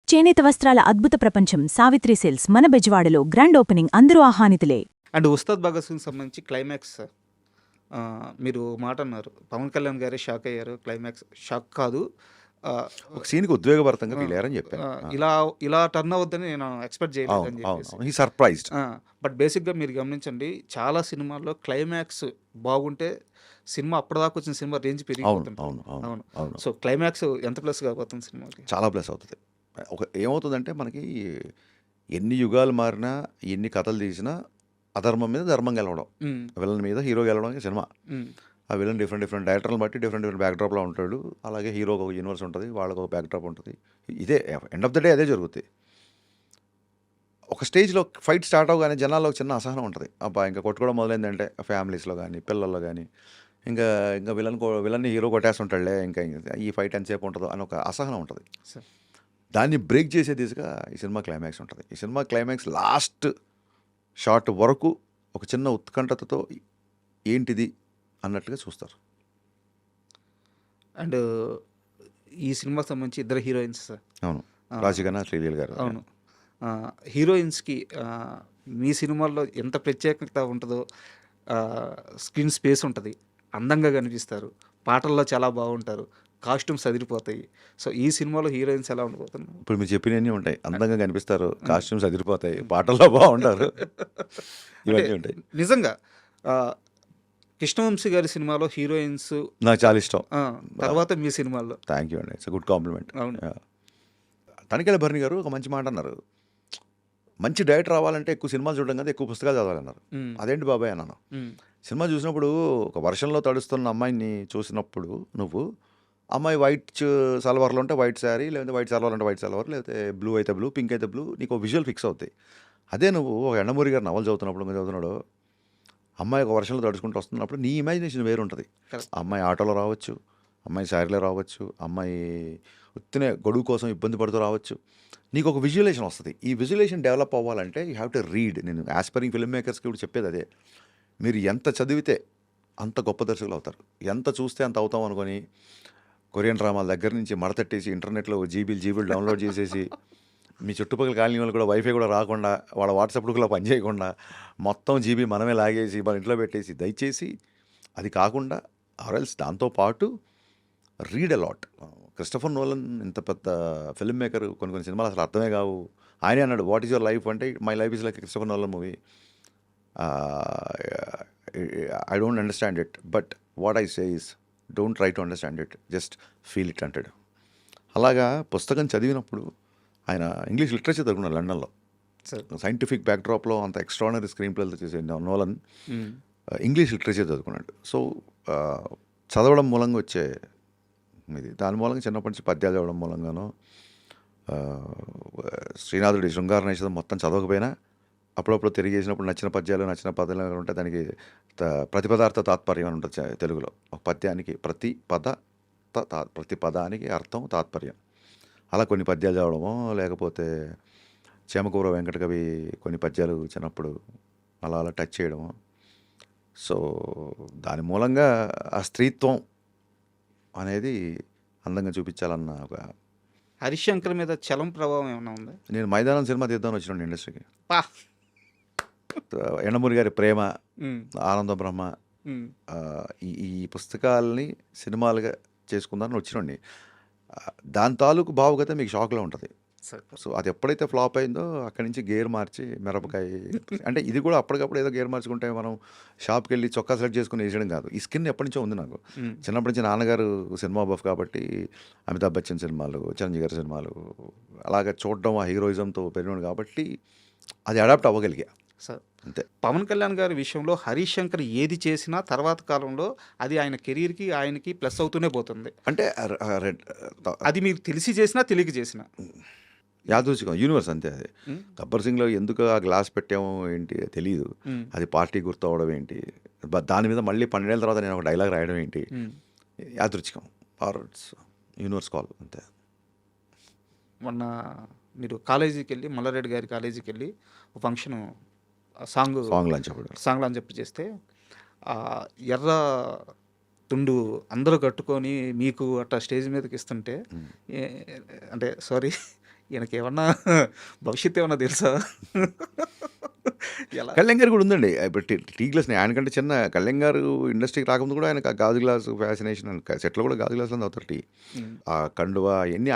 చేనేత వస్త్రాల అద్భుత ప్రపంచం సావిత్రి సేల్స్ మన బెజవాడలో గ్రాండ్ ఓపెనింగ్ అందరూ ఆహ్వానితులే. అండ్ ఉస్తాద్ భగత్ సింగ్ సంబంధించి క్లైమాక్స్ మీరు మాట అన్నారు, పవన్ కళ్యాణ్ గారే షాక్ అయ్యారు. క్లైమాక్స్ షాక్ కాదు, ఆ, ఒక సీన్కి ఉద్వేగభరితంగా ఫీల్ అయ్యారని చెప్పాను. ఇలా ఇలా టర్న్ అవుద్దని నేను ఎక్స్పెక్ట్ చేయలేదు అని చెప్పేసి. He surprised. బట్ బేసిక్గా మీరు గమనించండి, చాలా సినిమాల్లో క్లైమాక్స్ బాగుంటే సినిమా అప్పటిదాకా వచ్చిన సినిమా రేంజ్ పెరిగిపోతుంది. అవును. సో క్లైమాక్స్ ఎంత ప్లస్ కాబోతుంది సినిమాకి? చాలా ప్లస్ అవుతుంది. ఏమవుతుందంటే మనకి ఎన్ని యుగాలు మారినా ఎన్ని కథలు తీసినా అధర్మం మీద ధర్మం గెలవడం, విలన్ మీద హీరో గెలవడం సినిమా. ఆ విలన్ డిఫరెంట్ డైరెక్టర్లను బట్టి డిఫరెంట్ బ్యాక్డ్రాప్లో ఉంటాడు. అలాగే హీరోకి ఒక యూనివర్స్ ఉంటుంది, వాళ్ళకి ఒక బ్యాక్డ్రాప్ ఉంటుంది. ఇదే ఎండ్ ఆఫ్ ద డే అదే జరుగుతుంది. ఒక స్టేజ్లో ఫైట్ స్టార్ట్ అవగానే జనాల్లో చిన్న అసహనం ఉంటుంది. అబ్బా ఇంకా కొట్టుకోవడం మొదలైందంటే ఫ్యామిలీస్లో కానీ పిల్లల్లో కానీ ఇంకా విలన్ని హీరో కొట్టేస్తుంటాడులే, ఇంకా ఈ ఫైట్ ఎంతసేపు ఉంటుందో అని ఒక అసహనం ఉంటుంది. దాన్ని బ్రేక్ చేసే దిశగా ఈ సినిమా క్లైమాక్స్ ఉంటుంది. ఈ సినిమా క్లైమాక్స్ లాస్ట్ షార్ట్ వరకు ఒక చిన్న ఉత్కంఠతతో ఏంటిది అన్నట్టుగా చూస్తారు. అండ్ ఈ సినిమాకి సంబంధించి ఇద్దరు హీరోయిన్స్ సార్. అవును, రాజీగణ శ్రీలీల గారు. అవును, హీరోయిన్స్కి మీ సినిమాల్లో ఎంత ప్రత్యేకత ఉంటుందో, స్క్రీన్ స్పేస్ ఉంటుంది, అందంగా కనిపిస్తారు, పాటల్లో చాలా బాగుంటారు, కాస్ట్యూమ్స్ అదిరిపోతాయి. సో ఈ సినిమాలో హీరోయిన్స్ ఎలా ఉండిపోతున్నారు? ఇప్పుడు మీరు చెప్పినవన్నీ ఉంటాయి, అందంగా కనిపిస్తారు, కాస్ట్యూమ్స్ అదిరిపోతాయి, పాటల్లో బాగుంటారు, ఇవన్నీ ఉంటాయి. నిజంగా కృష్ణవంశీ గారి సినిమాలో హీరోయిన్స్ నాకు చాలా ఇష్టం. తర్వాత మీ సినిమాల్లో థ్యాంక్ యూ అండి, it's good complement. Tanikella Bharani garu ఒక మంచి మాట అన్నారు, మంచి డైరెక్టర్ రావాలంటే ఎక్కువ సినిమాలు చూడడం కదా, ఎక్కువ పుస్తకాలు చదవాలన్నారు. అదేంటి బాబాయ్ అన్నాను. సినిమా చూసినప్పుడు ఒక వర్షంలో తడుస్తున్న అమ్మాయిని చూసినప్పుడు నువ్వు అమ్మాయి వైట్ సల్వార్లో ఉంటే వైట్ శారీ, లేకపోతే వైట్ సల్వార్ అంటే వైట్ సల్వార్, లేకపోతే బ్లూ అయితే బ్లూ, పింక్ అయితే బ్లూ, నీకు విజువల్ ఫిక్స్ అవుతాయి. అదే నువ్వు ఒక ఎండమూరి గారు నవలు చదువుతున్నాడు అమ్మాయి ఒక వర్షంలో తడుచుకుంటూ వస్తున్నప్పుడు నీ ఇమాజినేషన్ వేరు ఉంటుంది. అమ్మాయి ఆటోలో రావచ్చు, అమ్మాయి శారీలో రావచ్చు, అమ్మాయి ఉత్తినే గొడుగు కోసం ఇబ్బంది పడుతూ రావచ్చు, నీకు ఒక విజువలేషన్ వస్తుంది. ఈ విజువలేషన్ డెవలప్ అవ్వాలంటే యూ హ్యావ్ టు రీడ్. నేను ఆస్పైరింగ్ ఫిల్మ్ మేకర్స్కి ఇప్పుడు చెప్పేది అదే, మీరు ఎంత చదివితే అంత గొప్ప దర్శకులు అవుతారు, ఎంత చూస్తే అంత అవుతాం అనుకొని కొరియన్ డ్రామాల దగ్గర నుంచి మడతట్టేసి ఇంటర్నెట్లో జీబీలు డౌన్లోడ్ చేసేసి మీ చుట్టుపక్కల కాలనీ వాళ్ళు కూడా వైఫై కూడా రాకుండా వాళ్ళ వాట్సాప్ గ్రూప్లో పనిచేయకుండా మొత్తం జీబీ మనమే లాగేసి మన ఇంట్లో పెట్టేసి, దయచేసి అది కాకుండా ఆర్ఎల్స్ దాంతోపాటు రీడ్ అలాట్. క్రిస్టఫర్ నోలన్ ఇంత పెద్ద ఫిల్మ్ మేకర్, కొన్ని సినిమాలు అసలు అర్థమే కావు. ఆయనే అన్నాడు, వాట్ ఈజ్ యువర్ లైఫ్ అంటే my life is like Christopher Nolan movie, I don't understand it but what I say is don't try to understand it, just feel it అంటాడు. అలాగా పుస్తకం చదివినప్పుడు ఆయన ఇంగ్లీష్ లిటరేచర్ చదువుకున్నాడు లండన్లో. సైంటిఫిక్ బ్యాక్డ్రాప్లో అంత extraordinary screen ప్లేలతో చేసే నోలన్ ఇంగ్లీష్ లిటరేచర్ చదువుకున్నాడు. సో చదవడం మూలంగా వచ్చే ఇది, దాని మూలంగా చిన్నప్పటి నుంచి పద్యాలు చదవడం మూలంగానో శ్రీనాథుడి శృంగార నైషధం మొత్తం చదవకపోయినా అప్పుడప్పుడు తిరిగి చేసినప్పుడు నచ్చిన పద్యాలు నచ్చిన పదాలు ఉంటే దానికి ప్రతిపదార్థ తాత్పర్యం అని ఉంటుంది తెలుగులో. ఒక పద్యానికి ప్రతి పదానికి అర్థం తాత్పర్యం. అలా కొన్ని పద్యాలు చదవడమో, లేకపోతే చేమకూర వెంకటకవి కొన్ని పద్యాలు చిన్నప్పుడు అలా టచ్ చేయడము. సో దాని మూలంగా ఆ స్త్రీత్వం అనేది అందంగా చూపించాలన్న ఒక. హరిశంకర్ మీద చలం ప్రభావం ఏమైనా ఉందా? నేను మైదానం సినిమా తీద్దామని వచ్చినాను ఇండస్ట్రీకి. ఎండమూరి గారి ప్రేమ, ఆనంద బ్రహ్మ, ఈ పుస్తకాలని సినిమాలుగా చేసుకుందామని వచ్చినండి. దాని తాలూకు భావుగత మీకు షాక్లో ఉంటుంది. సో అది ఎప్పుడైతే ఫ్లాప్ అయిందో అక్కడి నుంచి గేర్ మార్చి మిరపకాయ అంటే ఇది కూడా అప్పటికప్పుడు ఏదో గేర్ మార్చుకుంటే మనం షాప్కి వెళ్ళి చొక్కా సెలెక్ట్ చేసుకుని వేసడం కాదు. ఈ స్కిన్ ఎప్పటి నుంచో ఉంది నాకు. చిన్నప్పటి నుంచి నాన్నగారు సినిమా బఫ్ కాబట్టి అమితాబ్ బచ్చన్ సినిమాలు, చిరంజీవి గారి సినిమాలు అలాగే చూడడం, ఆ హీరోయిజంతో పెరిగినాడు కాబట్టి అది అడాప్ట్ అవ్వగలిగా. సార్ అంతే. పవన్ కళ్యాణ్ గారి విషయంలో హరిశంకర్ ఏది చేసినా తర్వాత కాలంలో అది ఆయన కెరీర్కి ఆయనకి ప్లస్ అవుతూనే పోతుంది. అంటే అది మీరు తెలిసి చేసినా తెలియక చేసినా యాదృచ్ఛికం, యూనివర్స్ అంతే. అది గబ్బర్ సింగ్లో ఎందుకు ఆ గ్లాస్ పెట్టామో ఏంటి తెలియదు, అది పార్టీ గుర్తు అవడం ఏంటి, దాని మీద మళ్ళీ 12 ఏళ్ళ తర్వాత నేను ఒక డైలాగ్ రాయడం ఏంటి, యాదృచ్ఛికం ఆర్ యూనివర్స్ కాల్ అంతే. మొన్న మీరు కాలేజీకి వెళ్ళి, మల్లారెడ్డి గారి కాలేజీకి వెళ్ళి ఒక ఫంక్షన్ సాంగ్ అని చెప్పి చేస్తే ఎర్ర తుండు అందరూ కట్టుకొని మీకు అట్లా స్టేజ్ మీదకి ఇస్తుంటే, అంటే సారీ ఈయనకేమన్నా భవిష్యత్తు ఏమన్నా తెలుసా? ఎలా? కళ్యాణ్ గారు కూడా ఉందండి. ఇప్పుడు టీ గ్లాస్‌ని ఆయనకంటే చిన్న కళ్యాణ్ గారు ఇండస్ట్రీకి రాకముందు కూడా ఆయనకు ఆ గాజు గ్లాసు ఫ్యాసినేషన్ సెట్‌లో కూడా గాజు గ్లాసులోనే తాగుతారు టీ. హ్మ్. ఆ కండువా ఇయన్నీ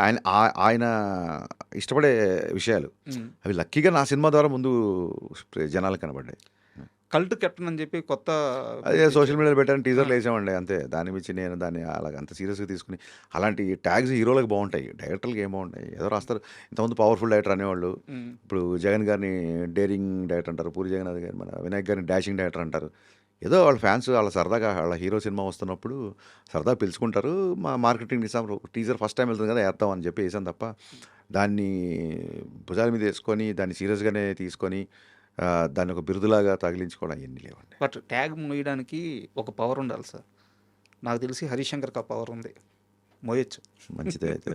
ఆయన ఇష్టపడే విషయాలు. హ్మ్. అవి లక్కీగా నా సినిమా ద్వారా ముందు జనాలకు కనపడ్డాయి. కల్ట్ కెప్టెన్ అని చెప్పి కొత్త అదే పేరు సోషల్ తెచ్చారు. మీడియాలో పెట్టాను, ఆ! టీజర్‌లో ఏసామండి అంతే. దాన్ని మించి నేను దాన్ని అలాగ అంత సీరియస్‌గా తీసుకొని అలాంటి ట్యాగ్స్ హీరోలకు బావుంటాయి. డైరెక్టర్‌లకి ఏం బావుంటాయి. ఏదో రాస్తారు. ఇంతకుముందు పవర్‌ఫుల్ డైరెక్టర్ అనేవాళ్ళు. హ్మ్. ఇప్పుడు జగన్ గారిని డేరింగ్ డైరెక్టర్ అంటారు. పూరి జగన్నాథ్ గారు మన వినాయక్ గారిని డాషింగ్ డైరెక్టర్ అంటారు. ఏదో వాళ్ళ ఫ్యాన్స్ వాళ్ళ సరదాగా వాళ్ళ హీరో సినిమా వస్తున్నప్పుడు సరదాగా పిలుచుకుంటారు. మా marketing Nizam teaser first time వెళ్తుంది కదా ఏద్దాం అని చెప్పి ఏసాను తప్ప దాన్ని భుజాల మీద ఏసుకొని దాన్ని సీరియస్‌గానే తీసుకొని దాన్ని ఒక బిరుదులాగా తగిలించుకోవడం అయన్నీ లేవండి. బట్ ట్యాగ్ మోయడానికి ఒక పవర్ ఉండాలి సార్. నాకు తెలిసి హరీష్ శంకర్‌కి ఆ పవర్ ఉంది. మోయొచ్చు. మంచిదే అయితే.